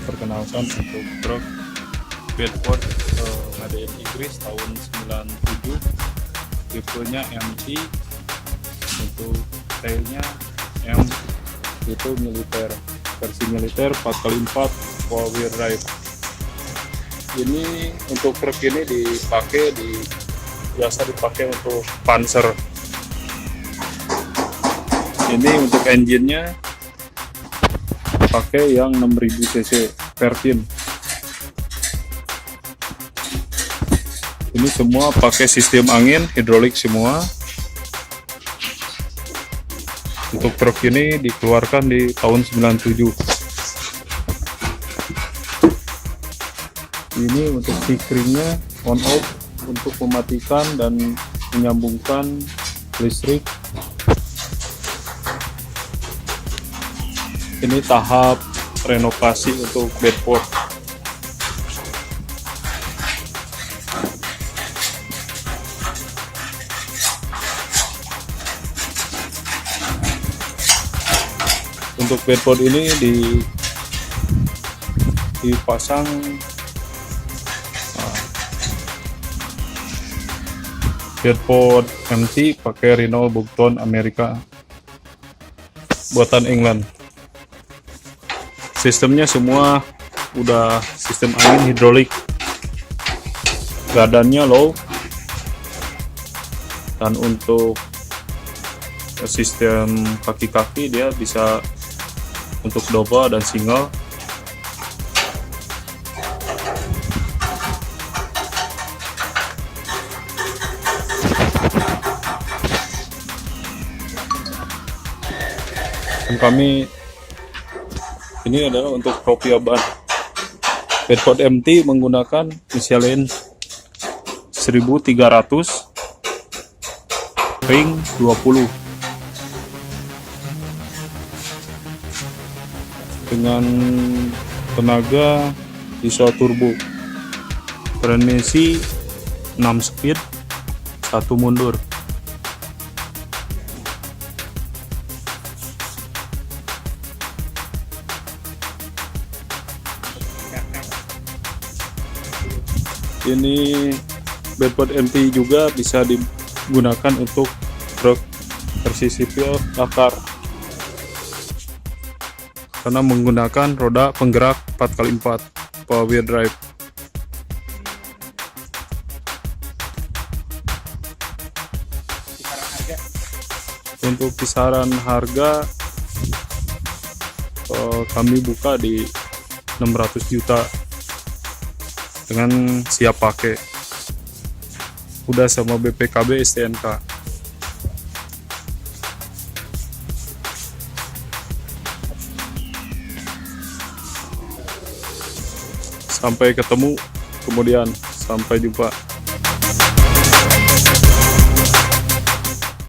perkenalkan untuk truk Bedford made in Inggris tahun 97, tipenya MT, untuk tailnya M, itu militer, versi militer 4x4 four wheel drive. Ini untuk truk ini biasa dipakai untuk panser. Ini untuk engine-nya pakai yang 6000 cc Vertin. Ini semua pakai sistem angin hidrolik semua. Untuk truk ini dikeluarkan di tahun 97. Ini untuk steeringnya on off untuk mematikan dan menyambungkan listrik. Ini tahap renovasi untuk Bedford. Untuk Bedford ini dipasang Bedford MT pakai Renault Bugton Amerika buatan England. Sistemnya semua udah sistem angin hidrolik, gardannya low, dan untuk sistem kaki-kaki dia bisa untuk double dan single. Dan kami ini adalah untuk propia ban. Bedford MT menggunakan Michelin 1300 ring 20 dengan tenaga diesel turbo, transmisi 6 speed, 1 mundur. Ini Bedford MT juga bisa digunakan untuk truk versi sipil Dakar karena menggunakan roda penggerak 4x4 four wheel drive. Untuk kisaran harga kami buka di 600 juta dengan siap pakai, udah sama BPKB STNK. Sampai ketemu kemudian, sampai jumpa.